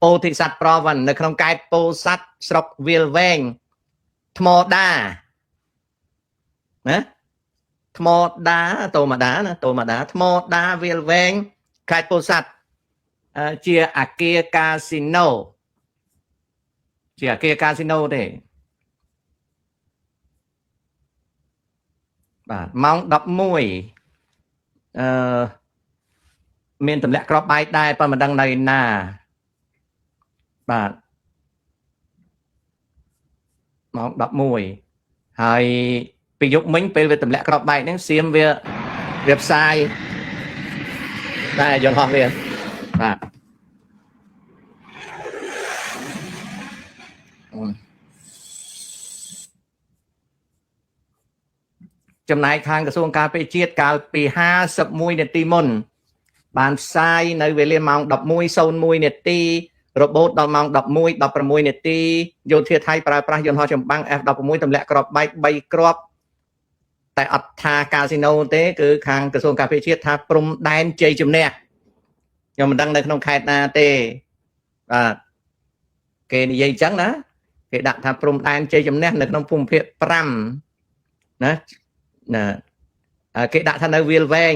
ពោធិសត្វប្រវត្តិនៅក្នុងកែបពោធិសត្វស្រុកវាលវែងថ្មដាណាថ្មដាតូម៉ាដាណាតូម៉ាដាថ្មដាវាលវែងខេត្តពោធិសត្វជាអគារកាស៊ីណូជាអគារកាស៊ីណូទេបាទម៉ោង11មានទម្លាក់គ្រាប់បែកដែរប៉ុន្តែមិនដឹងនៅណាបាទម៉ោង11ហើយពីយប់មិញពេលវាទម្លាក់គ្រាប់បែកហ្នឹងសៀមវាផ្សាយតែយន្តហោះវាបាទចំណែកខាងក្រសួងការពារជាតិកាលពី51នាទីមុនបានផ្សាយនៅវេលាម៉ោង 11:01 នាទីរបូតដល់ម៉ោង 11:16 នាទីយោធាថៃប្រើប្រាស់យន្តហោះចម្បាំង F16 ទម្លាក់គ្រាប់បែក3គ្រាប់តែអត់ថាកាស៊ីណូទេគឺខាងក្រសួងការពារជាតិថាព្រំដែនជ័យជំនះខ្ញុំមិនដឹងនៅក្នុងខេត្តណាទេបាទគេនិយាយអញ្ចឹងណាគេដាក់ថាព្រំដែនជ័យជំនះនៅក្នុងភូមិភាគ5ណាគេដាក់ថានៅវាលវែង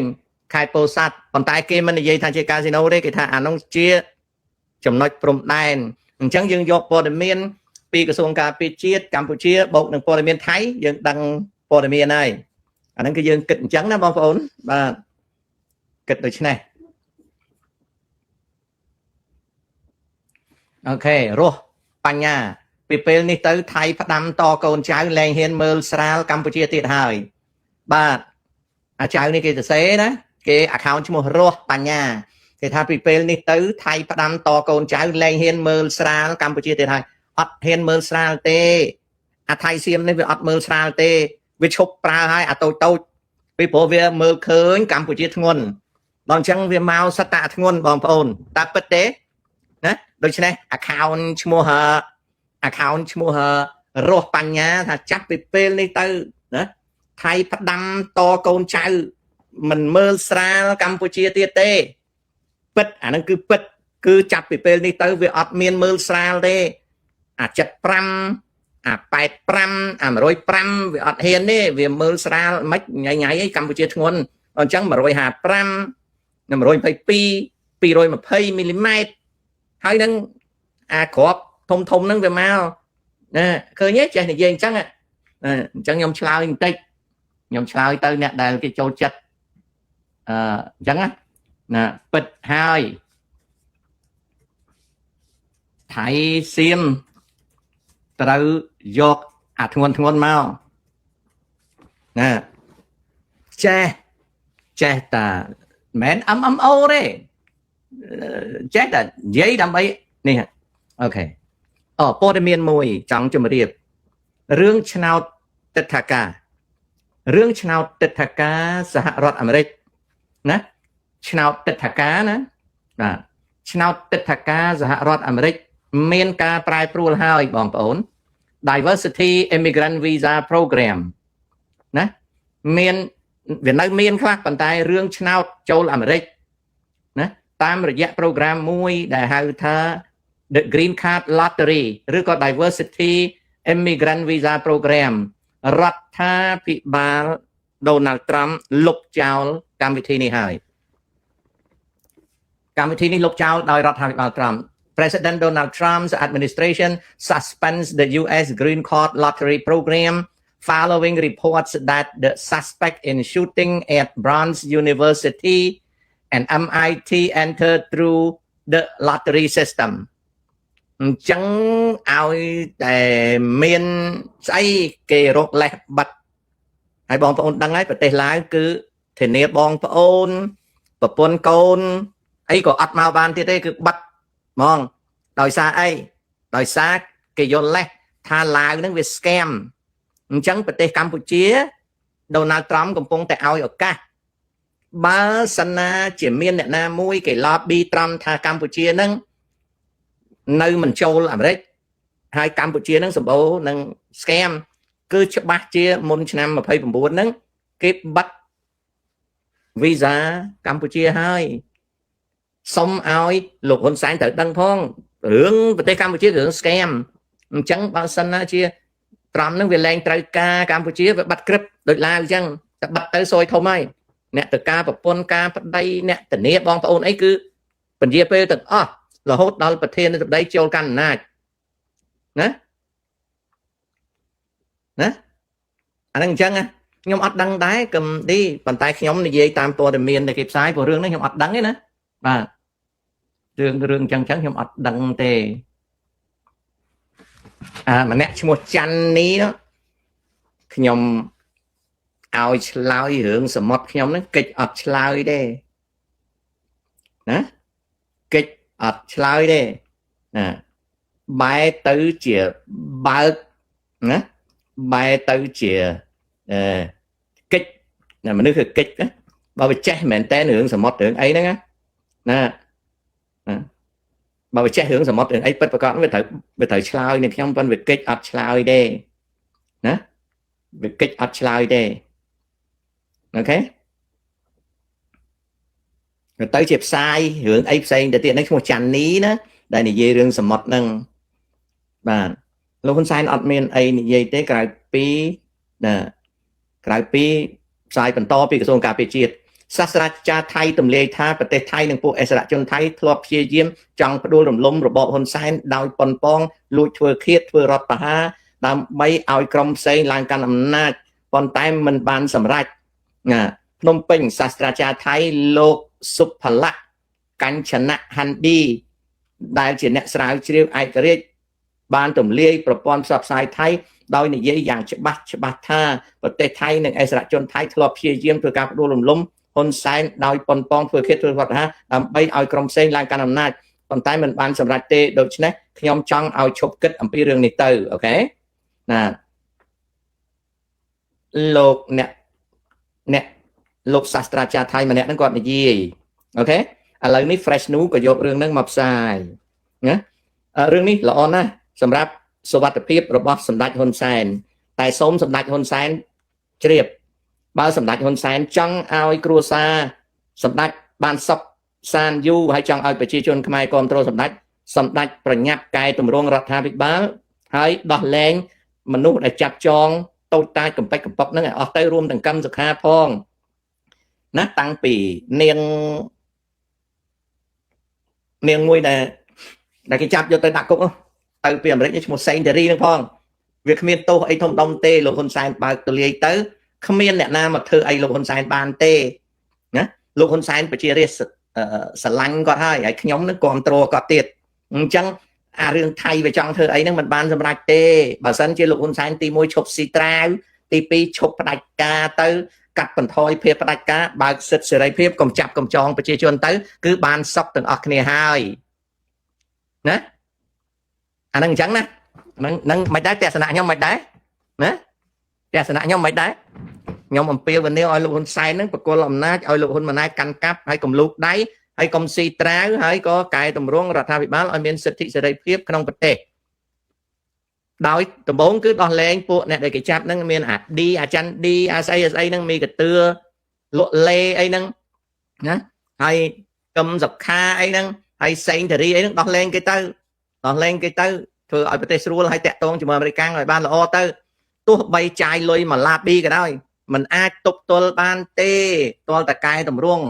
ខេត្តពោធិ៍សាត់ប៉ុន្តែគេមិននិយាយថាជាកាស៊ីណូទេគេថាអានោះជាចំណុចព្រំដែនអញ្ចឹងយើងយកព័ត៌មានពីក្រសួងការពារជាតិកម្ពុជាបូកនឹងព័ត៌មានថៃយើងដឹងព័ត៌មានហើយអាហ្នឹងគឺយើងគិតអញ្ចឹងណាបងប្អូនបាទគិតដូច្នេះអូខេរស់បញ្ញាពីពេលនេះទៅថៃផ្ដាំតកូនចៅលែងហ៊ានមើលស្រាលកម្ពុជាទៀតហើយបាទអាចៅនេះគេសរសេរណាគេ account ឈ្មោះរស់បញ្ញាគេថាពីពេលនេះទៅថៃផ្ដាំតកូនចៅលែងហ៊ានមើលស្រាលកម្ពុជាទៀតហើយអត់ហ៊ានមើលស្រាលទេអាថៃសៀមនេះវាអត់មើលស្រាលទេវាឈប់ប្រើហើយអាតូចពីព្រោះវាមើលឃើញកម្ពុជាធ្ងន់ដល់អញ្ចឹងវាមកសត្វតាធ្ងន់បងប្អូនតែពិតទេណាដូច្នេះ account ឈ្មោះរស់បញ្ញាថាចាប់ពីពេលនេះទៅណាថៃផ្ដាំតកូនចៅមិនមើលស្រាលកម្ពុជាទៀតទេពិតអាហ្នឹងគឺពិតគឺចាប់ពីពេលនេះទៅវាអត់មានមើលស្រាលទេអា75អា85អា105វាអត់ហ៊ានទេវាមើលស្រាលមិនញ៉ៃអីកម្ពុជាធ្ងន់អញ្ចឹង155 122 220មីលីម៉ែត្រហើយនឹងអាក្របធំហ្នឹងវាមកណាឃើញទេចេះនិយាយអញ្ចឹងអញ្ចឹងខ្ញុំឆ្លើយបន្តិចខ្ញុំឆ្លើយទៅអ្នកដែលគេចូលចិត្តអញ្ចឹងណាពិតហើយថៃសៀមត្រូវយកអាធ្ងន់មកណាចេះតាមិន MMO ទេចេះតែនិយាយដើម្បីនេះអូខេព័ត៌មានមួយចង់ជម្រាបរឿងឆ្នោតទិដ្ឋាការសហរដ្ឋអាមេរិកណាឆ្នោតទិដ្ឋាការណាបាទឆ្នោតទិដ្ឋាការសហរដ្ឋអាមេរិកមានការប្រែប្រួលហើយបងប្អូន Diversity Immigrant Visa Program ណាមានវានៅមានខ្លះប៉ុន្តែរឿងឆ្នោតចូលអាមេរិកណាតាមរយៈ program មួយដែលហៅថា The Green Card Lottery ឬក៏ Diversity Immigrant Visa Program រដ្ឋាភិបាល Donald Trump លុបចោលកម្មវិធីនេះហើយកម្មវិធីនេះលុបចោលដោយរដ្ឋាភិបាល Trump President Donald Trump's administration suspends the US Green Card Lottery program following reports that the suspect in shooting at Brown's University and MIT entered through the lottery system អញ្ចឹងឲ្យតែមានស្អីគេរកលេសបាត់ហើយបងប្អូនដឹងហើយប្រទេសឡាវគឺធានាបងប្អូនប្រពន្ធកូនអីក៏អត់មកបានទៀតទេគឺបាត់ហ្មងដោយសារអីដោយសារគេយល់លេសថាឡាវហ្នឹងវា scam អញ្ចឹងប្រទេសកម្ពុជា Donald Trump កំពុងតែឲ្យឱកាសបើសិនណាជាមានអ្នកណាមួយគេ lobby Trump ថាកម្ពុជាហ្នឹងនៅមិនចូលអាមេរិកហើយកម្ពុជាហ្នឹងសម្បូរនឹង scam គឺច្បាស់ជាមុនឆ្នាំ29ហ្នឹងគេបាត់ visa កម្ពុជាហើយសុំឲ្យលោកហ៊ុនសែនត្រូវដឹងផង រឿងប្រទេសកម្ពុជារឿង scam អញ្ចឹងបើសិនណាជាត្រង់ហ្នឹងវាលែងត្រូវការកម្ពុជាវាបាត់ក្រឹបដូចឡាវអញ្ចឹងតែបាត់ទៅសយធំហើយអ្នកទៅការប្រពន្ធការប្តីអ្នកធានាបងប្អូនអីគឺពន្យាពេលទាំងអស់រហូតដល់ប្រធាននៃចូលកាន់អំណាចណាអាហ្នឹងអញ្ចឹងខ្ញុំអត់ដឹងដែរកំឌីប៉ុន្តែខ្ញុំនិយាយតាមព័ត៌មានដែលគេផ្សាយព្រោះរឿងនេះខ្ញុំអត់ដឹងទេណាបាទរឿងអញ្ចឹងខ្ញុំអត់ដឹងទេម្នាក់ឈ្មោះច័ន្ទនេះខ្ញុំឲ្យឆ្លើយរឿងសមុទ្រខ្ញុំហ្នឹងកិច្ចអត់ឆ្លើយទេណាកិច្ចអត់ឆ្លើយទេណាបែរទៅជាបើកណាបែរទៅជាកិច្ចណាមនុស្សគឺកិច្ចណាបើវាចេះមែនតើរឿងសមុទ្ររឿងអីហ្នឹងណាបើវាចេះរឿងសមុទ្ររឿងអីពិតប្រកបវាត្រូវឆ្លើយនឹងខ្ញុំប៉ុន្តែវាកិច្ចអត់ឆ្លើយទេណាវាកិច្ចអត់ឆ្លើយទេអូខេទៅជាផ្សាយរឿងអីផ្សេងទៅទៀតហ្នឹងឈ្មោះច័ន្ទនីណាដែលនិយាយរឿងសមុទ្រហ្នឹងបាទលោកហ៊ុនសែនអត់មានអីនិយាយទេក្រៅពីផ្សាយបន្តពីក្រសួងការពារជាតិសាស្ត្រាចារ្យថៃទម្លាយថាប្រទេសថៃនិងពួកអិសរាជជនថៃធ្លាប់ព្យាយាមចង់ផ្ដួលរំលំរបបហ៊ុនសែនដោយប៉ុនប៉ងលួចធ្វើឃាតធ្វើរដ្ឋប្រហារដើម្បីឲ្យក្រុមផ្សេងឡើងកាន់អំណាចប៉ុន្តែមិនបានសម្រេចភ្នំពេញសាស្ត្រាចារ្យថៃលោកសុផលៈកញ្ឆនៈហាន់ឌីដែលជាអ្នកស្រាវជ្រាវឯករាជ្យបានទម្លាយប្រព័ន្ធផ្សព្វផ្សាយថៃដោយនិយាយយ៉ាងច្បាស់ថាប្រទេសថៃនិងអិសរាជជនថៃធ្លាប់ព្យាយាមធ្វើការផ្ដួលរំលំហ៊ុនសែនដោយប៉ុនប៉ងធ្វើឃាតធ្វើរដ្ឋប្រហារដើម្បីឲ្យក្រុមផ្សេងឡើងកាន់អំណាចប៉ុន្តែមិនបានសម្រេចទេដូច្នេះខ្ញុំចង់ឲ្យឈប់គិតអំពីរឿងនេះទៅអូខេណាលោកសាស្ត្រាចារ្យថៃម្នាក់ហ្នឹងគាត់និយាយអូខេឥឡូវនេះ Fresh News ក៏យករឿងហ្នឹងមកផ្សាយណារឿងនេះល្អណាស់សម្រាប់សុវត្ថិភាពរបស់សម្ដេចហ៊ុនសែនតែសូមសម្ដេចហ៊ុនសែនជ្រាបបើសម្ដេចហ៊ុនសែនចង់ឲ្យគ្រួសារសម្ដេចបានសុខសានយូរហើយចង់ឲ្យប្រជាជនខ្មែរគ្រប់គ្រងសម្ដេចប្រញាប់កែតម្រង់រដ្ឋាភិបាលហើយដោះលែងមនុស្សដែលចាប់ចងតូចតាចកំពេចកំពកហ្នឹងឲ្យអស់ទៅរួមទាំងកម្មសុខាផងណាតាំងពីនាងមួយដែលគេចាប់យកទៅដាក់គុកទៅពីអាមេរិកឈ្មោះសេងតារីហ្នឹងផងវាគ្មានទោសអីធំដុំទេលោកហ៊ុនសែនបើកទលាយទៅគ្មានអ្នកណាមកធ្វើអីលោកហ៊ុនសែនបានទេណាលោកហ៊ុនសែនប្រជារាស្ត្រស្រឡាញ់គាត់ហើយខ្ញុំនឹងគ្រប់គ្រងគាត់ទៀតអញ្ចឹងអារឿងថៃវាចង់ធ្វើអីហ្នឹងមិនបានសម្រេចទេបើសិនជាលោកហ៊ុនសែនទី1ឈប់ស៊ីត្រាវទី2ឈប់ផ្ដាច់ការទៅកាត់បន្ថយភាពផ្ដាច់ការបើកសិទ្ធិសេរីភាពកុំចាប់កំចងប្រជាជនទៅគឺបានសុខទាំងអស់គ្នាហើយណាអាហ្នឹងអញ្ចឹងណាហ្នឹងមិនដែរទស្សនៈខ្ញុំមិនដែរណាទស្សនៈខ្ញុំមិនដែរខ្ញុំអំពាវនាវឲ្យលោកហ៊ុនសែនហ្នឹងបកគលអំណាចឲ្យលោកហ៊ុនម៉ាណែតកាន់កាប់ហើយកុំលូកដៃហើយកុំស៊ីត្រាវហើយក៏កែតម្រង់រដ្ឋាភិបាលឲ្យមានសិទ្ធិសេរីភាពក្នុងប្រទេសដោយដំបូងគឺដោះលែងពួកអ្នកដែលគេចាប់ហ្នឹងមានអាឌីអាច័ន្ទឌីអាស្អីហ្នឹងមីកតឿលក់លេអីហ្នឹងណាហើយកឹមសុខាអីហ្នឹងហើយសេងតារីអីហ្នឹងដោះលែងគេទៅធ្វើឲ្យប្រទេសស្រួលហើយតាក់ទងជាមួយអាមេរិកឲ្យបានល្អទៅទោះបីចាយលុយមកឡាប៊ីក៏ដោយมันអាចទប់ទល់បានទេទាល់តែកែតម្រង់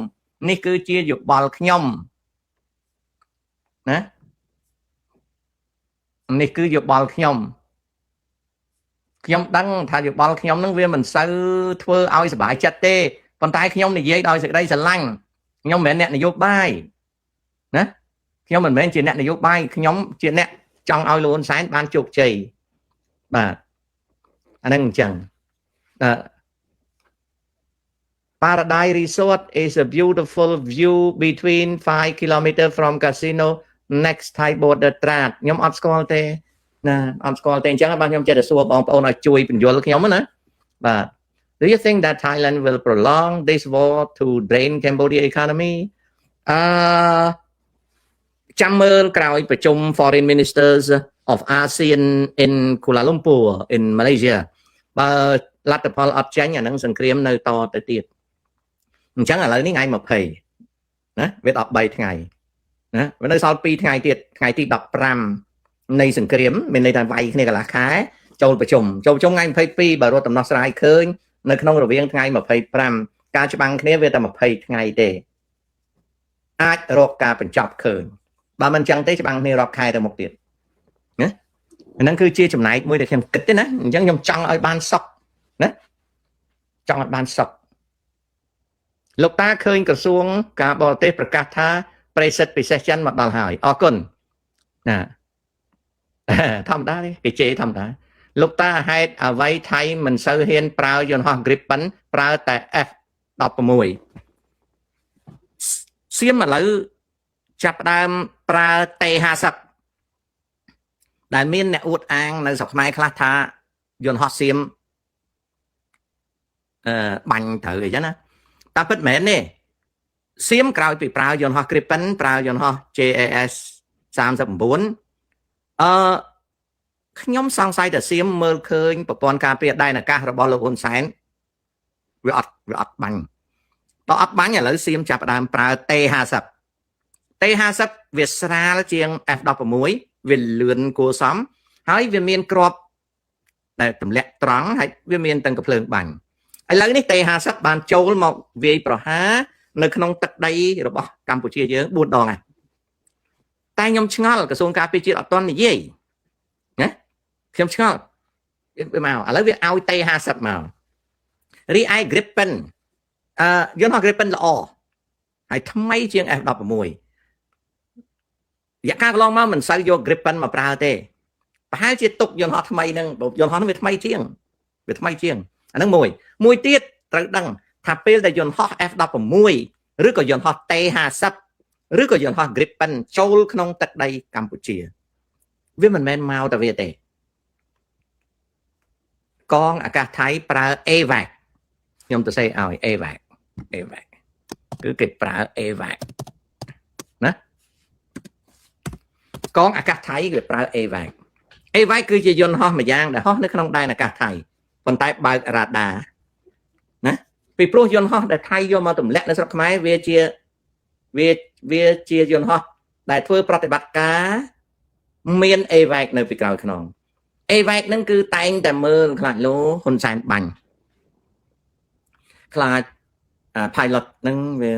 នេះគឺជាយោបល់ខ្ញុំណានេះគឺយោបល់ខ្ញុំដឹងថាយោបល់ខ្ញុំនឹងវាមិនសូវធ្វើឲ្យសុបាយចិត្តទេប៉ុន្តែខ្ញុំនិយាយដោយសេចក្តីស្រឡាញ់ខ្ញុំមិនមែនអ្នកនយោបាយណាខ្ញុំមិនមែនជាអ្នកនយោបាយខ្ញុំជាអ្នកចង់ឲ្យលោកហ៊ុនសែនបានជោគជ័យបាទអាហ្នឹងអញ្ចឹងParadise Resort is a beautiful view between 5 kilometers from casino next Thai border ត្រាតខ្ញុំអត់ស្គាល់ទេណាអត់ស្គាល់ទេអញ្ចឹងបាទខ្ញុំចេះតែសួរបងប្អូនឲ្យជួយបញ្យល់ខ្ញុំណាបាទ Do you think that Thailand will prolong this war to drain Cambodia economy ចាំមើលក្រោយប្រជុំ Foreign Ministers of ASEAN in Kuala Lumpur in Malaysia បើលទ្ធផលអត់ចាញ់អានឹងសង្គ្រាមនៅតទៅទៀតអញ្ចឹងឥឡូវនេះថ្ងៃ20ណាវា13ថ្ងៃ ណាមិននៅសល់2ថ្ងៃទៀតថ្ងៃទី15នៃសង្គ្រាមមានន័យថាវាយគ្នាកន្លះខែចូលប្រជុំថ្ងៃ22បើរត់ដំណោះស្រាយឃើញនៅក្នុងរវាងថ្ងៃ25ការច្បាំងគ្នាវាតែ20ថ្ងៃទេអាចរកការបញ្ចប់ឃើញបើមិនអញ្ចឹងទេច្បាំងគ្នារាប់ខែទៅមុខទៀតណាហ្នឹងគឺជាចំណែកមួយដែលខ្ញុំគិតទេណាអញ្ចឹងខ្ញុំចង់ឲ្យបានសុខណាចង់ឲ្យបានសុខលោកតាឃើញក្រសួងការបរទេសប្រកាសថាប្រិសិទ្ធពិសេសចិនមកដល់ហើយអរគុណណាធម្មតាទេគេជេរធម្មតាលោកតាហេតុអ្វីថៃមិនសូវហ៊ានប្រើយន្តហោះ Gripen ប្រើតែ F16 សៀមឥឡូវចាប់ដើមប្រើ T50 ដែលមានអ្នកអួតអាងនៅស្រុកខ្មែរខ្លះថាយន្តហោះសៀមបាញ់ត្រូវអីចឹងណាតែពិតមែនទេសៀមក្រោយពីប្រើយន្តហោះ Gripen ប្រើយន្តហោះ JAS 39ខ្ញុំសង្ស័យថាសៀមមើលឃើញប្រព័ន្ធការពារដែនអាកាសរបស់លោកហ៊ុនសែនវាអត់បាញ់ដល់អត់បាញ់ឥឡូវសៀមចាប់ផ្ដើមប្រើ T50 វាស្រាលជាង F16 វាលឿនគួរសមហើយវាមានគ្រាប់ដែលទម្លាក់ត្រង់ហើយវាមានទាំងកាភ្លើងបាញ់ឥឡូវនេះ T50 បានចូលមកវាយប្រហារនៅក្នុងទឹកដីរបស់កម្ពុជាយើង4ដងហើយតែខ្ញុំឆ្ងល់ក្រសួងការពារជាតិអត់ទាន់និយាយណាខ្ញុំឆ្ងល់វាមកឥឡូវវាឲ្យ T50 មករីឯ Gripen យន្តហោះ Gripen ល្អហើយថ្មីជាង F16 រយៈកាលកន្លងមកមិនសូវយក Gripen មកប្រើទេប្រហែលជាទុកយន្តហោះថ្មីហ្នឹងយន្តហោះហ្នឹងវាថ្មីជាងអាហ្នឹងមួយទៀតត្រូវដឹងថាពេលដែលយន្តហោះ F16 ឬក៏យន្តហោះ T50 ឬក៏យន្តហោះ Gripen ចូលក្នុងទឹកដីកម្ពុជាវាមិនមែនមកតែវាទេកងអាកាសថៃប្រើ AVAC ខ្ញុំទៅសេឲ្យ AVAC គឺគេប្រើ AVAC ណាកងអាកាសថៃគេប្រើ AVAC គឺជាយន្តហោះមួយយ៉ាងដែលហោះនៅក្នុងដែនអាកាសថៃប៉ុន្តែបើករ៉ាដាណាពីព្រោះយន្តហោះដែលថៃយកមកទម្លាក់នៅស្រុកខ្មែរវាជាយន្តហោះដែលធ្វើប្រតិបត្តិការមាន AVAC នៅពីក្រោយខ្នង AVAC ហ្នឹងគឺតែងតែមើលខ្លាចលោហ៊ុនសែនបាញ់ខ្លាចpilot ហ្នឹងវា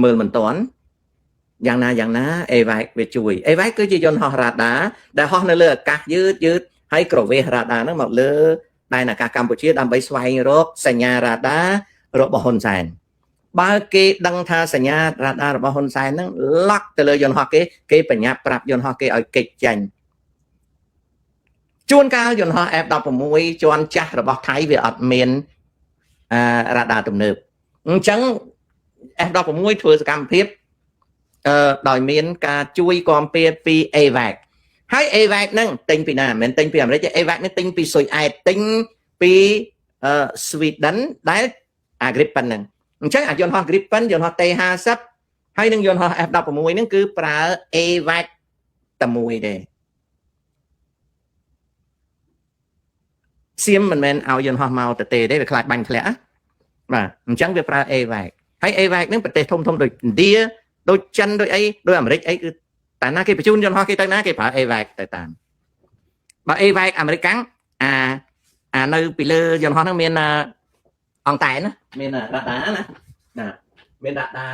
មើលមិនទាន់យ៉ាងណា AVAC វាជួយ AVAC គឺជាយន្តហោះរ៉ាដាដែលហោះនៅលើអាកាសយឺតហើយក្រវេសរ៉ាដាហ្នឹងមកលើដែនអាកាសកម្ពុជាដើម្បីស្វែងរកសញ្ញារ៉ាដារបស់ហ៊ុនសែនបើគេដឹងថាសញ្ញារ៉ាដារបស់ហ៊ុនសែនហ្នឹងឡក់ទៅលើយន្តហោះគេបញ្ញាប់ប្រាប់យន្តហោះគេឲ្យគេចចេញជួនកាលយន្តហោះ F16 ជាន់ចាស់របស់ថៃវាអត់មានរ៉ាដាទំនើបអញ្ចឹង F16 ធ្វើសកម្មភាពដោយមានការជួយគាំពារពី AVAC ហើយ AVAC ហ្នឹងទិញពីណាមិនមែនទិញពីអាមេរិកទេ AVAC នេះទិញពីស៊ុយអែតទិញពី Sweden ដែលអា Gripen ហ្នឹងអញ្ចឹងអាយន្តហោះ Gripen យន្តហោះ T50 ហើយនឹងយន្តហោះ F16 ហ្នឹងគឺប្រើ AVAC តែមួយទេសៀមមិនមែនឲ្យយន្តហោះមកទេវាខ្លាចបាញ់ធ្លាក់បាទអញ្ចឹងវាប្រើ AVAC ហើយ AVAC ហ្នឹងប្រទេសធំដូចឥណ្ឌាដូចចិនដូចអីដូចអាមេរិកអីគឺតែណាគេបញ្ជូនយន្តហោះគេទៅណាគេប្រើ AVAC ទៅតាមបើ AVAC អាមេរិកអានៅពីលើយន្តហោះហ្នឹងមានអង្តែនណាមានរ៉ាដាណាមានរ៉ាដា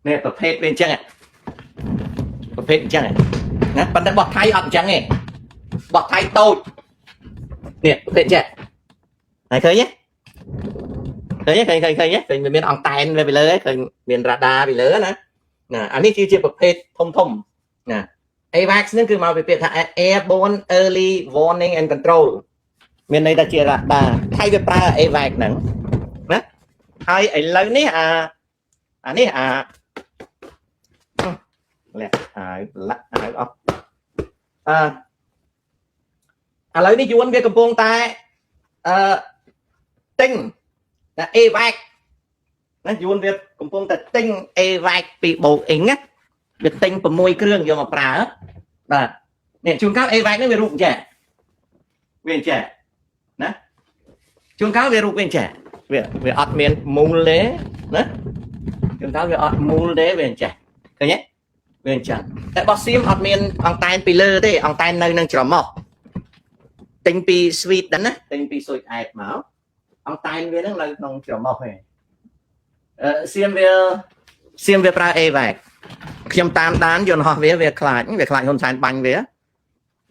នេះប្រភេទវាអញ្ចឹងណាប៉ុន្តែបោះថៃអត់អញ្ចឹងទេបោះថៃតូចនេះប្រភេទចេះហើយឃើញទេឃើញមានអង្តែនពីលើឃើញមានរ៉ាដាពីលើណាអានេះជាប្រភេទធំណា AVAX ហ្នឹងគឺមកពីពាក្យថា Airborne Early Warning and Control មានន័យថាជារ៉ាដាថៃវាប្រើ AVAX ហ្នឹងណាហើយឥឡូវនេះនេះលះហើយលាក់ហើយអស់ឥឡូវនេះយួនវាកំពុងតែទិញតែ AVAX ណាយួនវាកំពុងតែទិញ AVAX ពី Boeing ណាវាទិញ6គ្រឿងយកមកប្រើបាទនេះជួនកាល AVAX នេះវារូបអញ្ចឹងណាជួនកាលវារូបវាអញ្ចឹងវាអត់មានមូលទេណា chúng ta về mù đấy về chả cái nhé về chẳng tại bác sĩ học miền ông tay pi lơ đấy ông tay nơi nâng chở mỏ tinh pi sweet đánh á tinh pi sweet ai máu ông tay về nó là nông chở mỏ này xiêm về pra e vậy khiêm tam đán dồn họ về khai hôn san banh về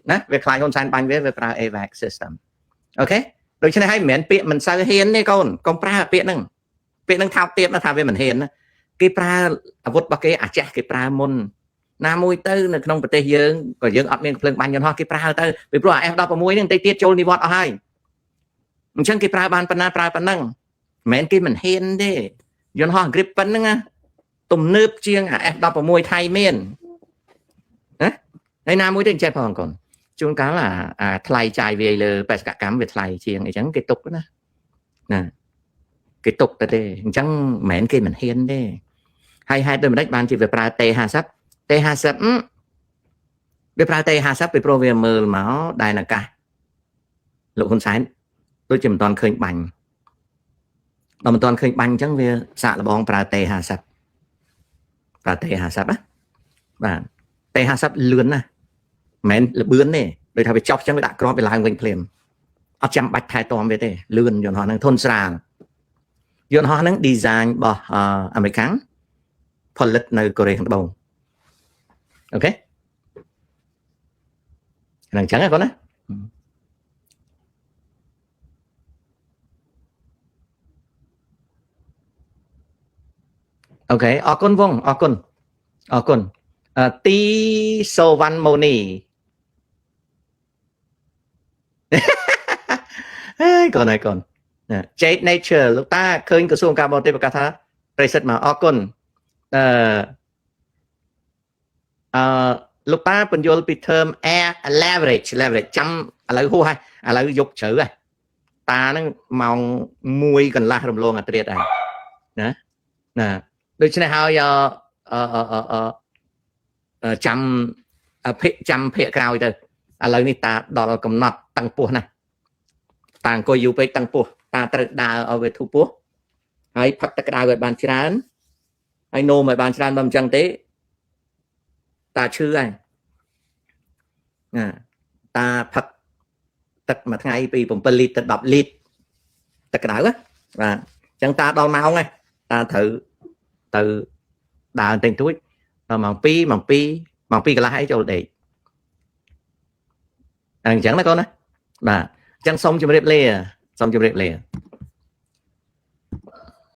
nè về khai hôn san banh về pra e vậy system ok đôi chân hay miền Việt mình sao hiền đấy con pra Việt nâng thao tiếp nó thao về mình hiền cái pra vút bạc cái chả cái pra môn nam môi tư là không phải dương còn dương ở miền phương ban nhân hoa cái pra tư vì pro em đọc vào môi nên tây tiết trôi đi vọt ở hai chân cái pra ban pan năng mến cái mình hiền đấy dân hoa grip pan năng tùm nướp chiêng em đọc vào môi thay miền đấy nam môi tên chơi phòng còn chúng cá là thay chạy về lờ phải cả cắm về thay chiêng để chẳng cái tục đó nè cái tục ta đây chẳng mến cái mình hiền đấy hay tôi mình đánh ban chỉ về pra tê hà sắp về pra tê hà sắp về pro về mờ máu đài là cả lộ hôn sáng tôi chỉ toàn khơi bành mà mình toàn khơi bành chẳng về xạ là bong pra tê hà sắp á và tê hà sắp lươn nè mến là bướn này rồi thằng bị chọc chẳng bị đã có về lại quanh phèm ở chăm bạch thái tòm về đây lươn dọn họ năng thôn sàng dọn họ năng design bỏ American phần lịch nơi Korea hàng bầu ok lần trắng là con đấy ok ở con ti so văn moni còn này còn Jade Nature lúc ta khơi cửa xuông carbon tê và cả thá reset mà ở con lúc ta bên vô bị term air leverage chăm lấy hô hay lấy dục chữ này ta nó mong mùi gần la đồng luôn triệt này nè đôi chân này how chăm phê cao từ lấy này ta đó là cầm nọt tăng pua này tàng coi yêu tăng pua ta tự đào ở về thu pua hay phát tất cả về bàn chán hay nô mà bàn chán bằng chân tế ta chưa anh ta phát tất mà ngày vì bụng bê lít đập lít tất cả đó và chẳng ta đo máu ngay ta thử từ đào tên túi mỏng pi cái lá cho để chẳng là con đấy và chẳng xong cho đẹp lê